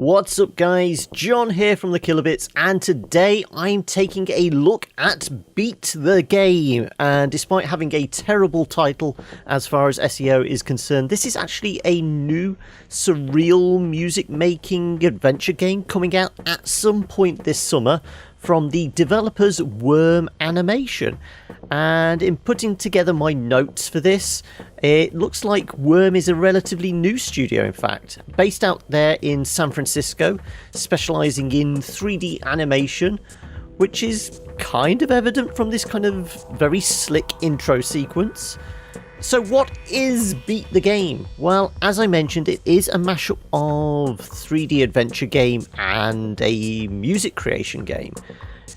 What's up guys, John here from the Kilobits, and today I'm taking a look at Beat the Game. And despite having a terrible title as far as SEO is concerned, this is actually a new surreal music making adventure game coming out at some point this summer from the developers Worm Animation. And in putting together my notes for this, it looks like Worm is a relatively new studio, in fact, based out there in San Francisco, specialising in 3D animation, which is kind of evident from this kind of very slick intro sequence. So what is Beat the Game? Well, as I mentioned, it is a mashup of 3D adventure game and a music creation game.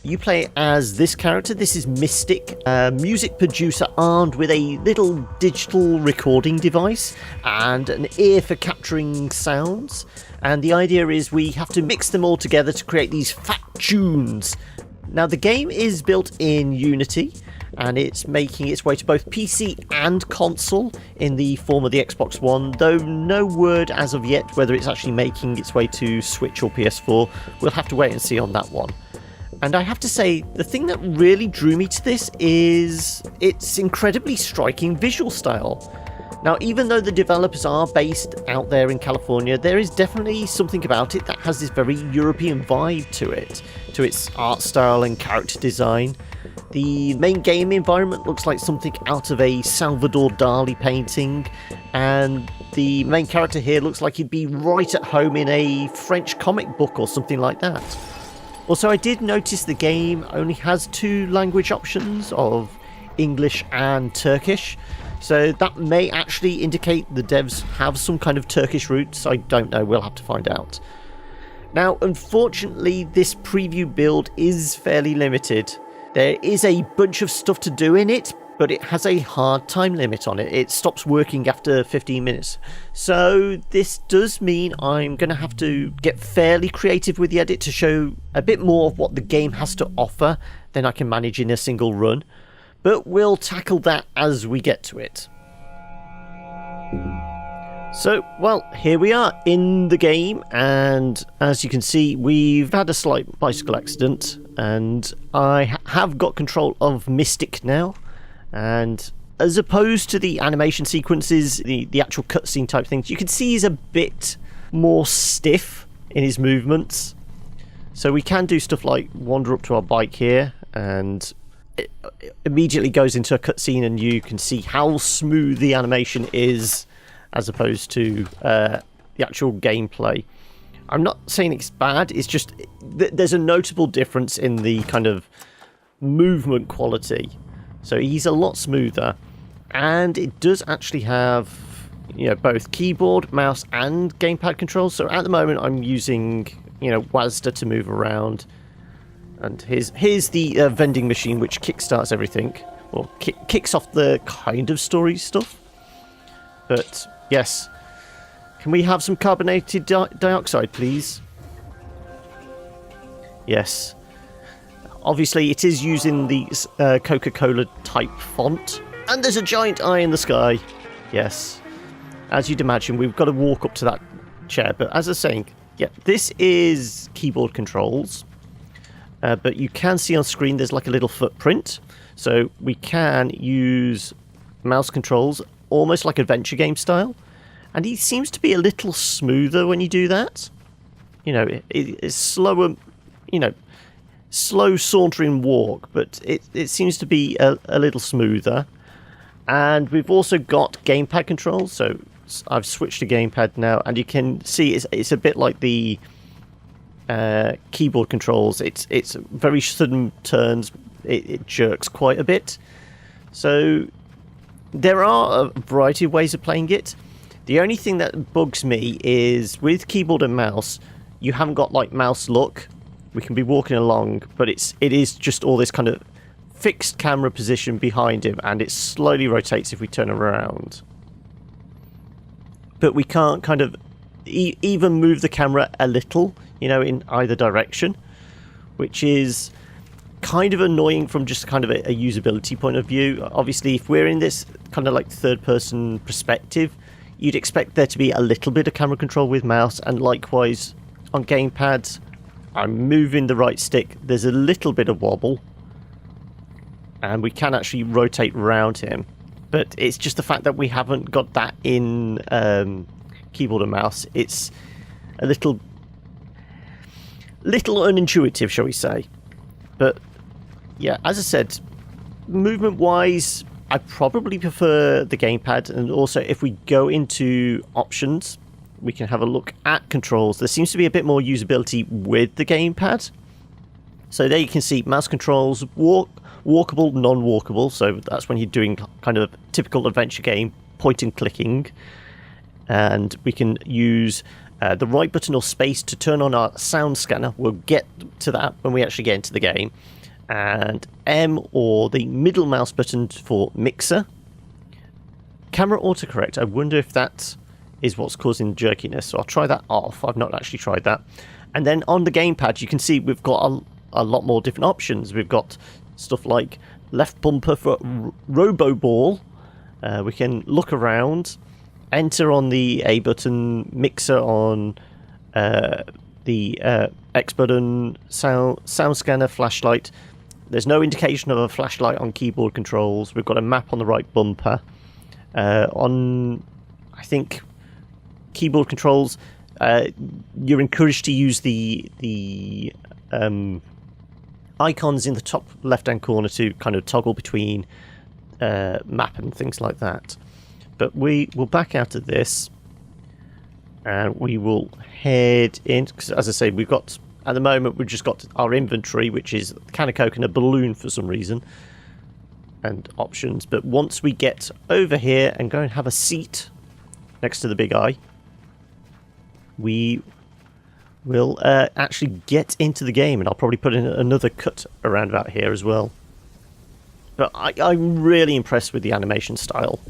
You play as this character. This is Mistik, a music producer armed with a little digital recording device and an ear for capturing sounds. And the idea is we have to mix them all together to create these phat tunes. Now, the game is built in Unity, and it's making its way to both PC and console in the form of the Xbox One, though no word as of yet whether it's actually making its way to Switch or PS4. We'll have to wait and see on that one. And I have to say, the thing that really drew me to this is its incredibly striking visual style. Now, even though the developers are based out there in California, there is definitely something about it that has this very European vibe to it, to its art style and character design. The main game environment looks like something out of a Salvador Dali painting, and the main character here looks like he'd be right at home in a French comic book or something like that. Also, I did notice the game only has 2 language options of English and Turkish, so that may actually indicate the devs have some kind of Turkish roots. I don't know, we'll have to find out. Now, unfortunately, this preview build is fairly limited. There is a bunch of stuff to do in it, but it has a hard time limit on it. It stops working after 15 minutes. So this does mean I'm going to have to get fairly creative with the edit to show a bit more of what the game has to offer than I can manage in a single run. But we'll tackle that as we get to it. So, well, here we are in the game, and as you can see, we've had a slight bicycle accident, and I have got control of Mistik now. And as opposed to the animation sequences, the actual cutscene type things, you can see he's a bit more stiff in his movements. So we can do stuff like wander up to our bike here, and it immediately goes into a cutscene, and you can see how smooth the animation is as opposed to the actual gameplay. I'm not saying it's bad, it's just there's a notable difference in the kind of movement quality. So he's a lot smoother, and it does actually have, you know, both keyboard, mouse, and gamepad controls. So at the moment, I'm using, you know, WASD to move around. And here's the vending machine, which kickstarts everything, or kicks off the kind of story stuff. But yes, can we have some carbonated dioxide, please? Yes. Obviously, it is using the Coca-Cola type font. And there's a giant eye in the sky. Yes. As you'd imagine, we've got to walk up to that chair. But as I was saying, yeah, this is keyboard controls. But you can see on screen there's like a little footprint. So we can use mouse controls, almost like adventure game style. And he seems to be a little smoother when you do that. You know, it's slower, you know, slow sauntering walk, but it seems to be a little smoother. And we've also got gamepad controls, so I've switched to gamepad now, and you can see it's a bit like the keyboard controls. It's very sudden turns, it jerks quite a bit. So there are a variety of ways of playing it. The only thing that bugs me is with keyboard and mouse, you haven't got like mouse look. We can be walking along, but it is just all this kind of fixed camera position behind him, and it slowly rotates if we turn around. But we can't kind of even move the camera a little, you know, in either direction, which is kind of annoying from just kind of a usability point of view. Obviously, if we're in this kind of like third-person perspective, you'd expect there to be a little bit of camera control with mouse, and likewise on gamepad, I'm moving the right stick. There's a little bit of wobble. And we can actually rotate around him. But it's just the fact that we haven't got that in keyboard and mouse. It's a little unintuitive, shall we say. But yeah, as I said, movement-wise, I probably prefer the gamepad. And also, if we go into options, we can have a look at controls. There seems to be a bit more usability with the gamepad. So there you can see mouse controls, walkable, non-walkable. So that's when you're doing kind of typical adventure game, point and clicking. And we can use the right button or space to turn on our sound scanner. We'll get to that when we actually get into the game. And M or the middle mouse button for mixer. Camera autocorrect. I wonder if that is what's causing jerkiness. So I'll try that off. I've not actually tried that. And then on the gamepad, you can see we've got a lot more different options. We've got stuff like left bumper for robo ball. We can look around, enter on the A button, mixer on the X button, sound scanner, flashlight. There's no indication of a flashlight on keyboard controls. We've got a map on the right bumper. On, I think, keyboard controls, you're encouraged to use the icons in the top left-hand corner to kind of toggle between map and things like that. But we will back out of this and we will head in, because as I say, we've got, at the moment, we've just got our inventory, which is a can of Coke and a balloon for some reason, and options. But once we get over here and go and have a seat next to the big eye, we will actually get into the game, and I'll probably put in another cut around about here as well. But I'm really impressed with the animation style,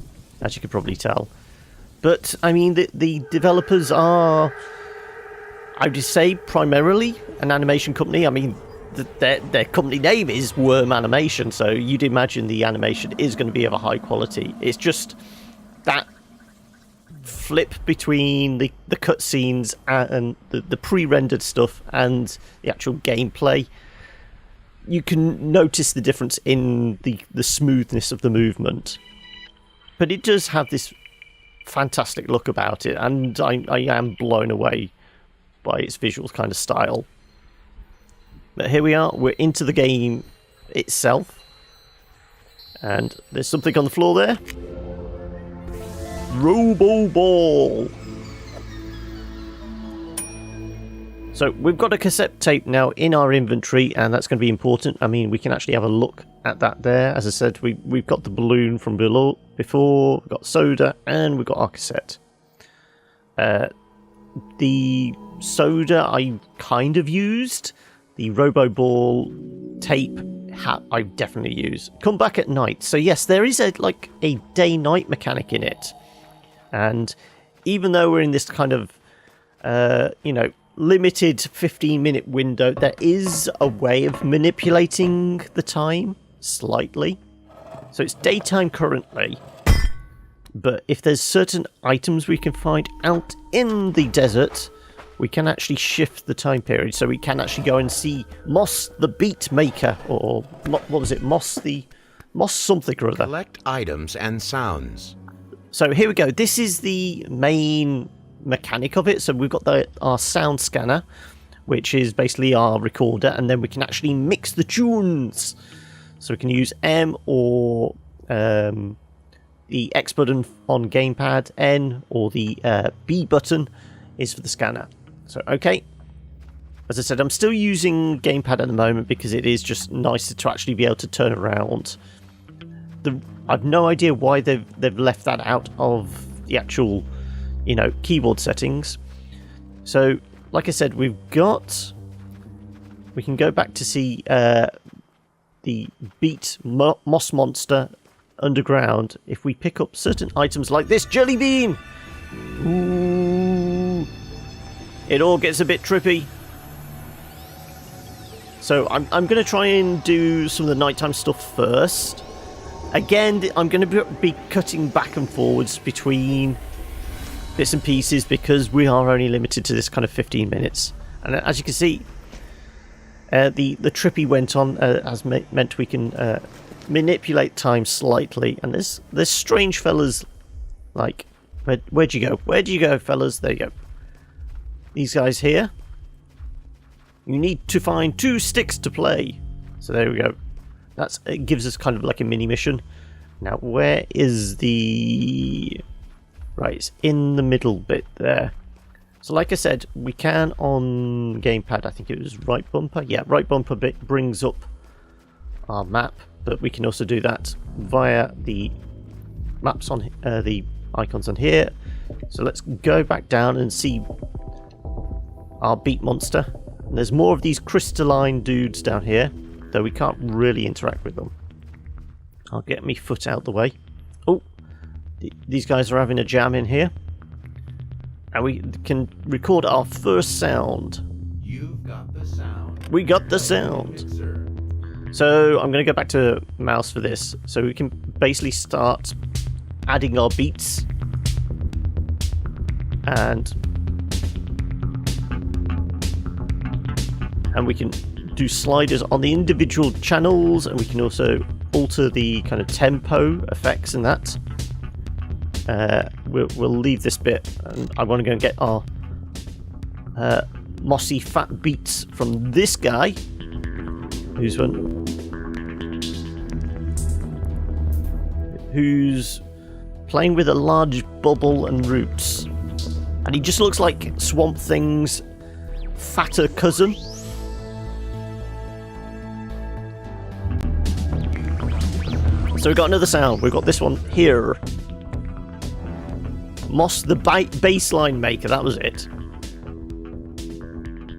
as you could probably tell. But, I mean, the developers are, I would say, primarily an animation company. I mean, their company name is Worm Animation, so you'd imagine the animation is going to be of a high quality. It's just that flip between the cutscenes and the pre-rendered stuff and the actual gameplay. You can notice the difference in the smoothness of the movement. But it does have this fantastic look about it, and I am blown away by its visual kind of style. But here we are, we're into the game itself. And there's something on the floor there. Robo Ball. So we've got a cassette tape now in our inventory, and that's going to be important. I mean, we can actually have a look at that there. As I said, we've got the balloon from below before, we've got soda, and we've got our cassette. The soda I kind of used. The Robo Ball tape I definitely use. Come back at night. So yes, there is a day-night mechanic in it. And even though we're in this kind of, limited 15-minute window, there is a way of manipulating the time slightly. So it's daytime currently, but if there's certain items we can find out in the desert, we can actually shift the time period. So we can actually go and see Moss the Beat Maker, or what was it? Moss something or other. Collect items and sounds. So here we go. This is the main mechanic of it. So we've got our sound scanner, which is basically our recorder, and then we can actually mix the tunes. So we can use M or the X button on gamepad, N or the B button is for the scanner. So okay, as I said, I'm still using gamepad at the moment because it is just nicer to actually be able to turn around. I've no idea why they've left that out of the actual, keyboard settings. So, like I said, we can go back to see the Beat Moss Monster underground. If we pick up certain items like this jelly bean, ooh, it all gets a bit trippy. So I'm going to try and do some of the nighttime stuff first. Again, I'm going to be cutting back and forwards between bits and pieces because we are only limited to this kind of 15 minutes. And as you can see, the trippy went on as meant we can manipulate time slightly. And there's strange fellas like, where'd you go? Where do you go, fellas? There you go. These guys here. You need to find 2 sticks to play. So there we go. It gives us kind of like a mini mission. Now, where is the... Right, it's in the middle bit there. So like I said, we can on gamepad, I think it was right bumper. Yeah, right bumper bit brings up our map, but we can also do that via the maps on the icons on here. So let's go back down and see our beat monster. And there's more of these crystalline dudes down here, though we can't really interact with them. I'll get me foot out the way. Oh, these guys are having a jam in here. And we can record our first sound. You've got the sound. We got the sound. So I'm going to go back to mouse for this. So we can basically start adding our beats. And we can do sliders on the individual channels, and we can also alter the kind of tempo effects and that. We'll leave this bit, and I want to go and get our mossy fat beats from this guy, who's playing with a large bubble and roots, and he just looks like Swamp Thing's fatter cousin. So we've got another sound. We've got this one here. Moss the baseline maker, that was it.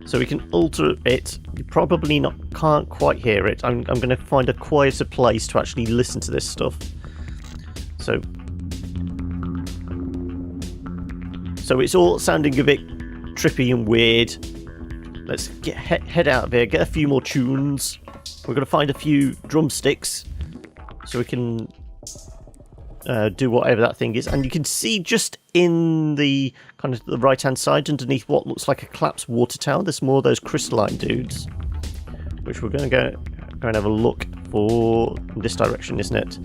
So we can alter it. You probably can't quite hear it. I'm going to find a quieter place to actually listen to this stuff. So it's all sounding a bit trippy and weird. Let's head out of here, get a few more tunes. We're going to find a few drumsticks so we can do whatever that thing is. And you can see just in the kind of the right hand side underneath what looks like a collapsed water tower, there's more of those crystalline dudes, which we're going to go and have a look for in this direction, isn't it?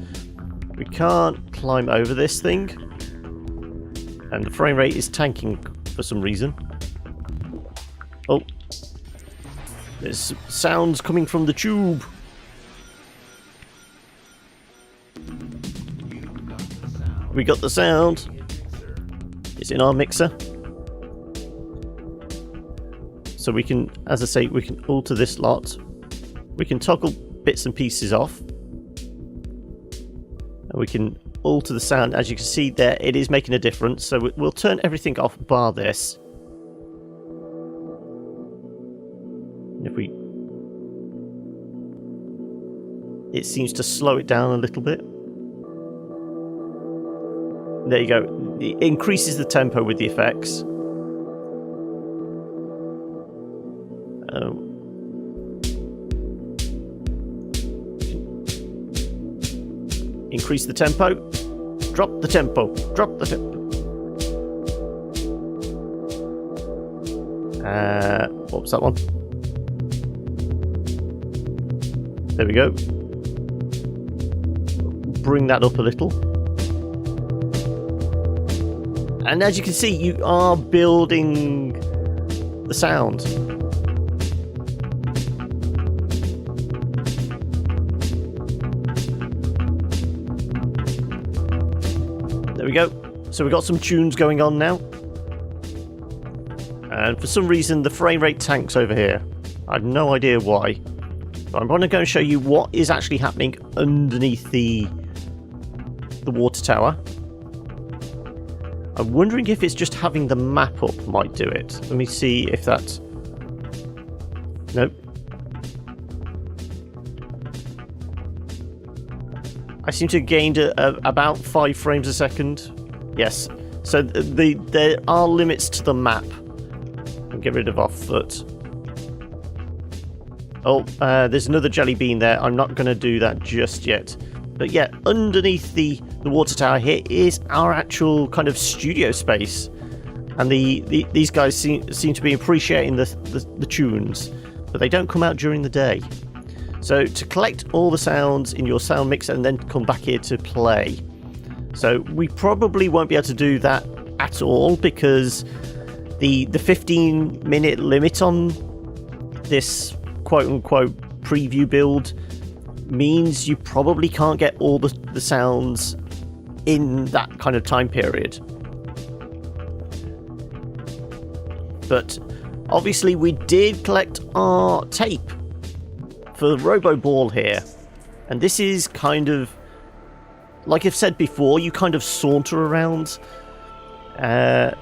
We can't climb over this thing, and the frame rate is tanking for some reason. Oh, there's sounds coming from the tube. We got the sound. It's in our mixer. So we can, as I say, we can alter this lot. We can toggle bits and pieces off. And we can alter the sound. As you can see there, it is making a difference. So we'll turn everything off bar this. And if we... It seems to slow it down a little bit. There you go. It increases the tempo with the effects. Increase the tempo. Drop the tempo. Drop the tempo. What was that one? There we go. Bring that up a little. And as you can see, you are building the sound. There we go. So we've got some tunes going on now. And for some reason, the frame rate tanks over here. I have no idea why. But I'm going to go and show you what is actually happening underneath the water tower. I'm wondering if it's just having the map up might do it. Let me see if that's... Nope. I seem to have gained about 5 frames a second. Yes. So there are limits to the map. I'll get rid of our foot. Oh, there's another jelly bean there. I'm not going to do that just yet. But yeah, underneath the water tower here is our actual kind of studio space. And these guys seem to be appreciating the tunes, but they don't come out during the day. So to collect all the sounds in your sound mixer and then come back here to play. So we probably won't be able to do that at all because the 15-minute limit on this quote-unquote preview build means you probably can't get all the sounds in that kind of time period. But obviously we did collect our tape for the Robo Ball here, and this is kind of like I've said before, you kind of saunter around,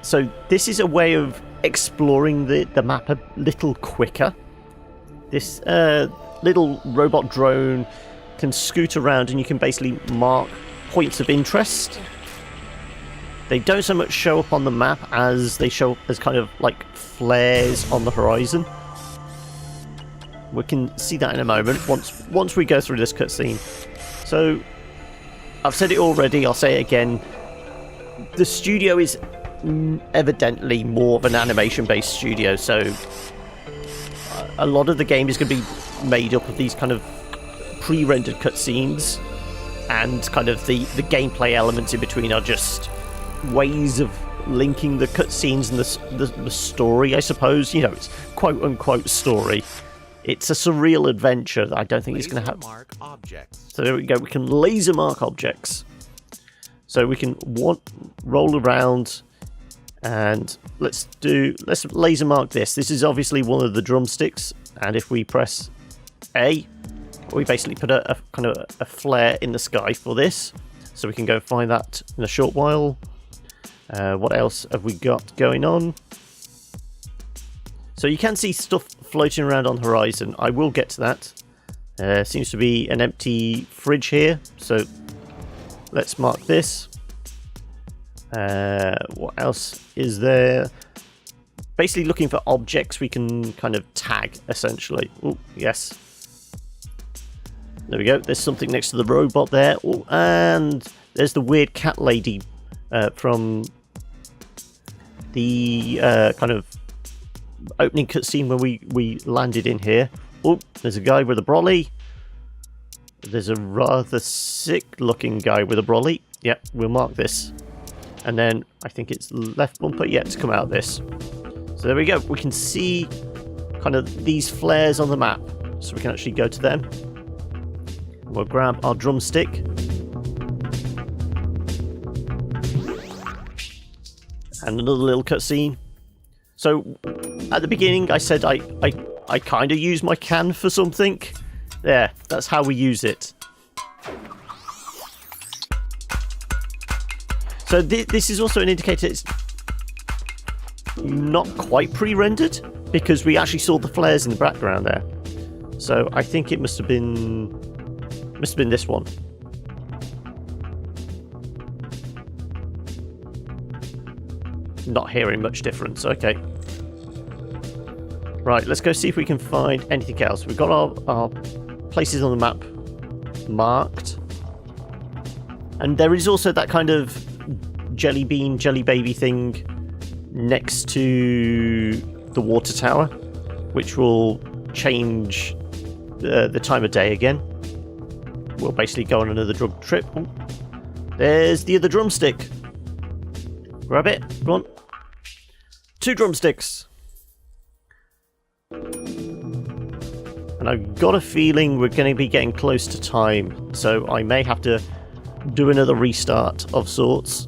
so this is a way of exploring the map a little quicker. This little robot drone can scoot around and you can basically mark points of interest. They don't so much show up on the map as they show up as kind of like flares on the horizon. We can see that in a moment once we go through this cutscene. So I've said it already, I'll say it again. The studio is evidently more of an animation-based studio, so a lot of the game is going to be made up of these kind of pre-rendered cutscenes, and kind of the gameplay elements in between are just ways of linking the cutscenes and the story, I suppose. You know, it's quote-unquote story. It's a surreal adventure that I don't think it's going to have. Mark objects. So there we go. We can laser mark objects. So we can roll around, and let's laser mark this. This is obviously one of the drumsticks, and if we press A, we basically put a kind of a flare in the sky for this. So we can go find that in a short while. What else have we got going on? So you can see stuff floating around on the horizon. I will get to that. Seems to be an empty fridge here, so let's mark this. What else is there? Basically looking for objects we can kind of tag, essentially. Oh, yes. There we go. There's something next to the robot there. Oh, and there's the weird cat lady from the kind of opening cutscene when we landed in here. Oh, there's a guy with a brolly. There's a rather sick-looking guy with a brolly. Yep, we'll mark this. And then I think it's left bumper. Yeah, it's come out of this. So there we go. We can see kind of these flares on the map, so we can actually go to them. We'll grab our drumstick. And another little cutscene. So at the beginning I said I kind of use my can for something. There, that's how we use it. So this is also an indicator it's not quite pre-rendered, because we actually saw the flares in the background there. So I think it must have been this one. Not hearing much difference. Okay. Right, let's go see if we can find anything else. We've got our places on the map marked. And there is also that kind of jelly bean, jelly baby thing next to the water tower, which will change the time of day again. We'll basically go on another drum trip. Ooh. There's the other drumstick. Grab it. Come on. 2 drumsticks. And I've got a feeling we're going to be getting close to time, so I may have to do another restart of sorts.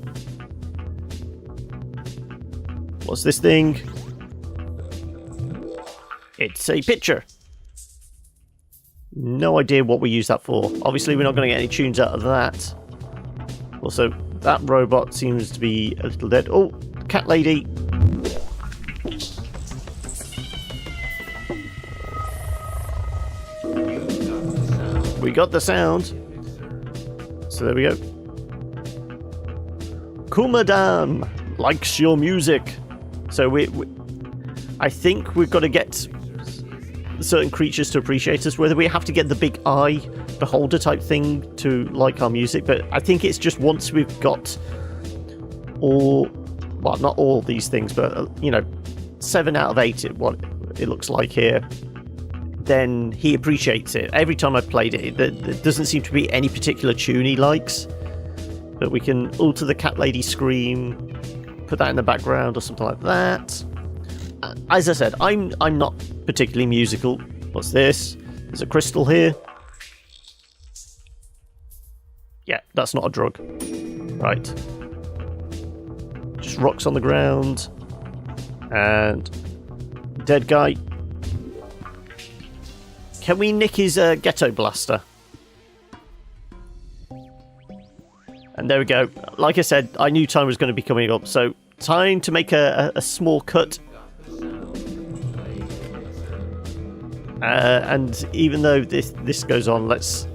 What's this thing? It's a picture. No idea what we use that for. Obviously we're not going to get any tunes out of that. Also, that robot seems to be a little dead. Oh, cat lady. We got the sound. So there we go. Kumadam likes your music. So I think we've got to get certain creatures to appreciate us, whether we have to get the big eye beholder type thing to like our music, but I think it's just once we've got all well, not all these things, but, 7 out of 8 what it looks like here, then he appreciates it. Every time I've played it, there doesn't seem to be any particular tune he likes. But we can alter the cat lady scream, put that in the background or something like that. As I said, I'm not particularly musical. What's this? There's a crystal here. Yeah, that's not a drug. Right. Just rocks on the ground. And dead guy. Can we nick his ghetto blaster? And there we go. Like I said, I knew time was going to be coming up, so time to make a small cut. And even though this goes on, let's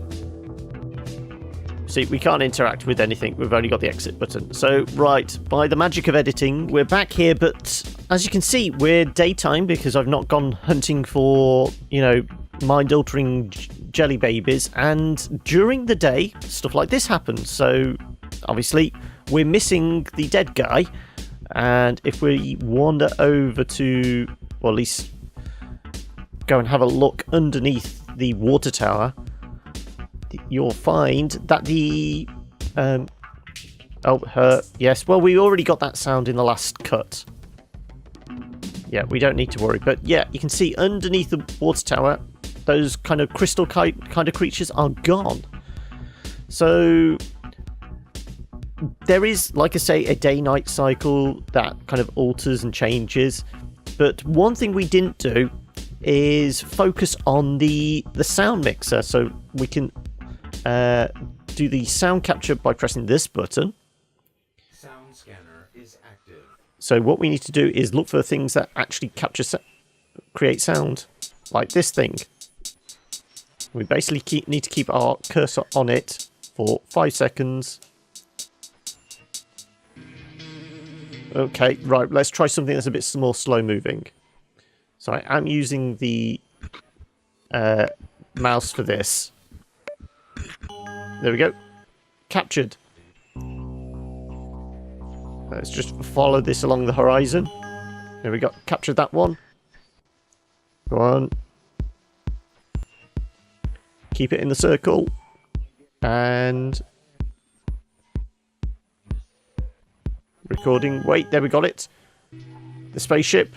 see. We can't interact with anything. We've only got the exit button. So, right, by the magic of editing, we're back here. But as you can see, we're daytime because I've not gone hunting for, mind-altering jelly babies. And during the day, stuff like this happens. So, obviously, we're missing the dead guy. And if we wander over to, or at least go and have a look underneath the water tower, you'll find that the yes, well, we already got that sound in the last cut. Yeah, we don't need to worry. But yeah, you can see underneath the water tower, those kind of crystal kind of creatures are gone. So there is, like I say, a day-night cycle that kind of alters and changes. But one thing we didn't do is focus on the sound mixer. So we can do the sound capture by pressing this button. Sound scanner is active. So what we need to do is look for things that actually create sound, like this thing. We basically need to keep our cursor on it for 5 seconds. Okay, right, let's try something that's a bit more slow moving. So I am using the mouse for this. There we go. Captured. Let's just follow this along the horizon. There we go. Captured that one. Go on. Keep it in the circle. And recording. Wait, there we got it. The spaceship.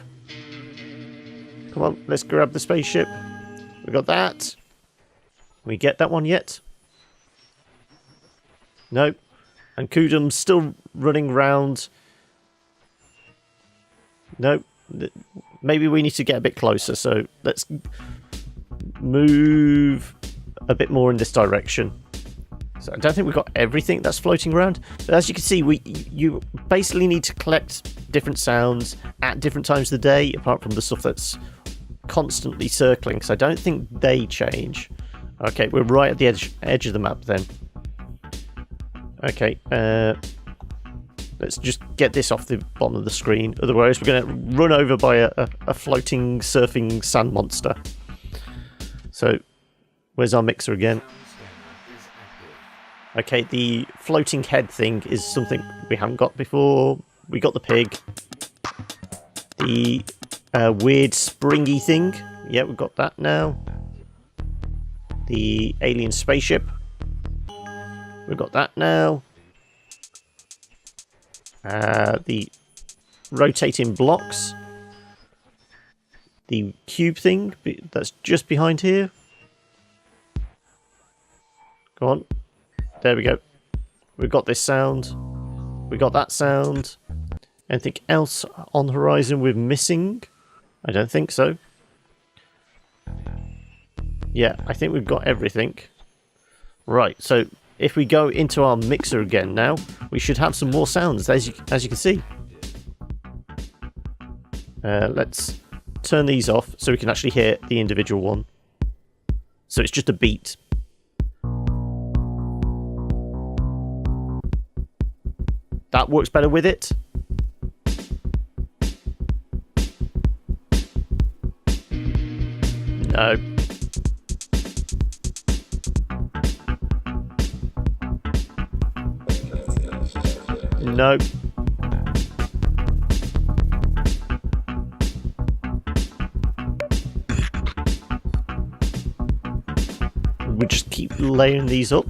Come on, let's grab the spaceship. We got that. Can we get that one yet? No. And Kudum's still running round. No. Maybe we need to get a bit closer, so let's move a bit more in this direction. So I don't think we've got everything that's floating around, but as you can see, you basically need to collect different sounds at different times of the day, apart from the stuff that's constantly circling, because I don't think they change. Okay, we're right at the edge of the map then. Okay, let's just get this off the bottom of the screen, otherwise we're going to run over by a floating, surfing sand monster. So, where's our mixer again? Okay, the floating head thing is something we haven't got before. We got the pig. The weird springy thing. Yeah, we've got that now. The alien spaceship. We've got that now. The rotating blocks. The cube thing that's just behind here. Go on. There we go. We've got this sound. We got that sound. Anything else on the horizon we're missing? I don't think so. Yeah, I think we've got everything. Right, so if we go into our mixer again now, we should have some more sounds, as you can see. Let's turn these off so we can actually hear the individual one. So it's just a beat. That works better with it. No. No. we just keep layering these up.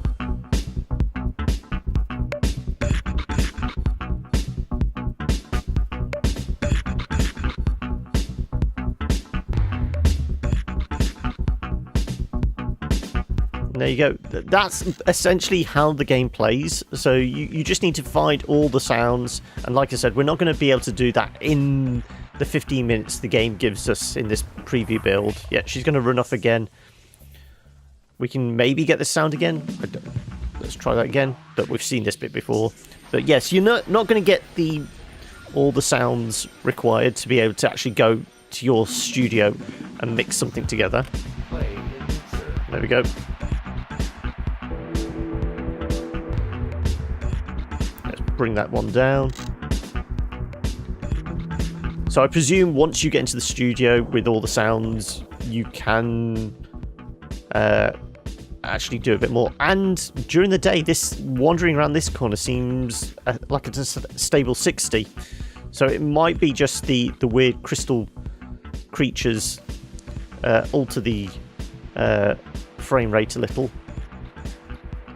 There you go. That's essentially how the game plays. So you just need to find all the sounds. And like I said, we're not going to be able to do that in the 15 minutes the game gives us in this preview build. Yeah, she's going to run off again. We can maybe get the sound again. Let's try that again. But we've seen this bit before. But yes, you're not going to get all the sounds required to be able to actually go to your studio and mix something together. There we go. Bring that one down. So I presume once you get into the studio with all the sounds, you can actually do a bit more. And during the day, this wandering around this corner seems like it's a stable 60. So it might be just the weird crystal creatures alter the frame rate a little.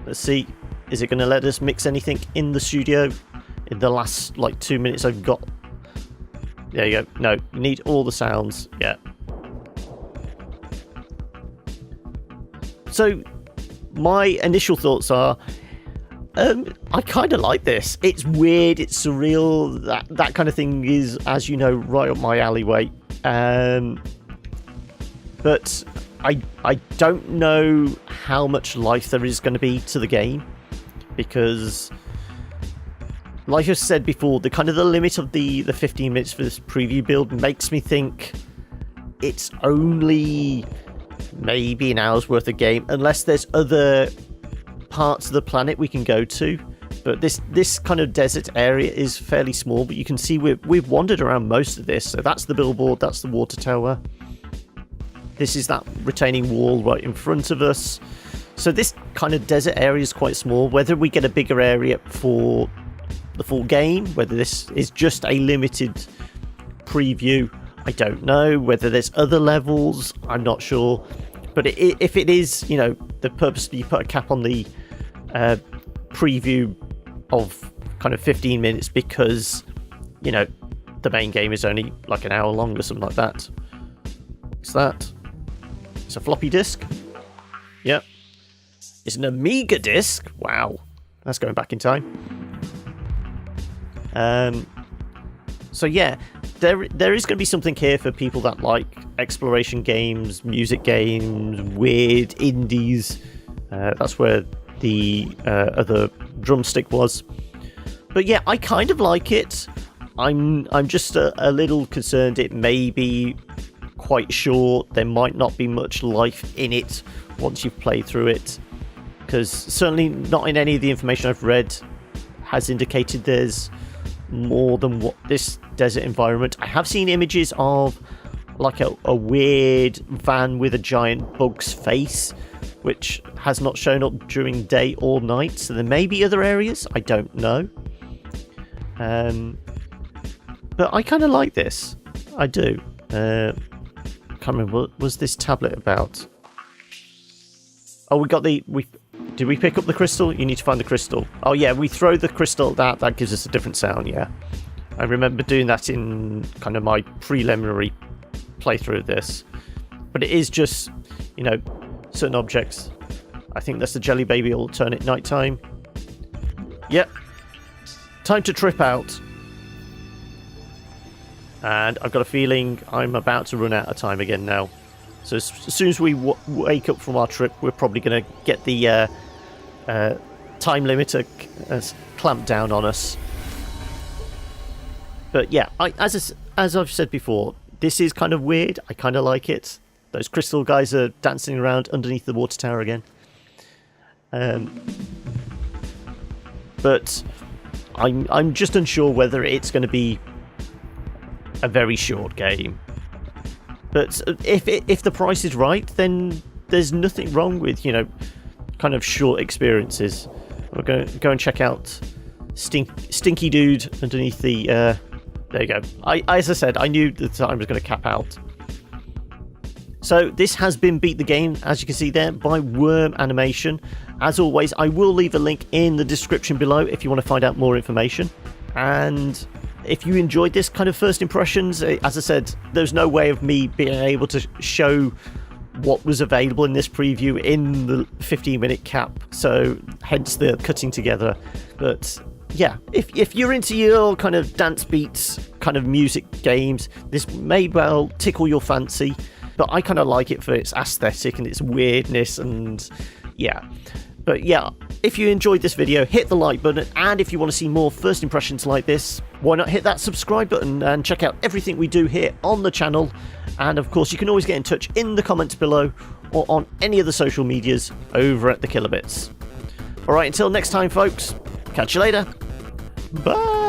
Let's see. Is it going to let us mix anything in the studio in the last 2 minutes I've got? There you go. No, you need all the sounds. Yeah. So my initial thoughts are, I kind of like this. It's weird. It's surreal. That kind of thing is, as you know, right up my alleyway. But I don't know how much life there is going to be to the game. Because, like I said before, the limit of the 15 minutes for this preview build makes me think it's only maybe an hour's worth of game, unless there's other parts of the planet we can go to. But this kind of desert area is fairly small, but you can see we've wandered around most of this. So that's the billboard, that's the water tower. This is that retaining wall right in front of us. So this kind of desert area is quite small. Whether we get a bigger area for the full game, whether this is just a limited preview, I don't know. Whether there's other levels, I'm not sure. But if it is, the purpose you put a cap on the preview of kind of 15 minutes because, the main game is only like an hour long or something like that. What's that? It's a floppy disk. Yep. It's an Amiga disc. Wow, that's going back in time. So yeah, there is going to be something here for people that like exploration games, music games, weird indies. That's where the other Drumstick was. But yeah, I kind of like it. I'm just a little concerned it may be quite short. There might not be much life in it once you've played through it. Because certainly not in any of the information I've read has indicated there's more than what this desert environment. I have seen images of like a weird van with a giant bug's face, which has not shown up during day or night. So there may be other areas. I don't know. But I kind of like this. I do. Can't remember, what was this tablet about? Oh, did we pick up the crystal? You need to find the crystal. Oh yeah, we throw the crystal. That gives us a different sound. Yeah, I remember doing that in kind of my preliminary playthrough of this. But it is just, certain objects. I think that's the jelly baby will turn at night time. Yep. Time to trip out. And I've got a feeling I'm about to run out of time again now. So as soon as we wake up from our trip, we're probably going to get the time limiter clamped down on us. But yeah, as I've said before, this is kind of weird. I kind of like it. Those crystal guys are dancing around underneath the water tower again. But I'm just unsure whether it's going to be a very short game. But if the price is right, then there's nothing wrong with, kind of short experiences. We're going to go and check out Stinky Dude underneath the... there you go. As I said, I knew the time was going to cap out. So this has been Beat the Game, as you can see there, by Worm Animation. As always, I will leave a link in the description below if you want to find out more information. And if you enjoyed this kind of first impressions, as I said, there's no way of me being able to show what was available in this preview in the 15-minute cap, so hence the cutting together. But yeah, if you're into your kind of dance beats kind of music games, this may well tickle your fancy, but I kind of like it for its aesthetic and its weirdness, and yeah. But yeah, if you enjoyed this video, hit the like button, and if you want to see more first impressions like this, why not hit that subscribe button and check out everything we do here on the channel. And of course, you can always get in touch in the comments below or on any of the social medias over at the Kilobits. Alright, until next time folks, catch you later. Bye!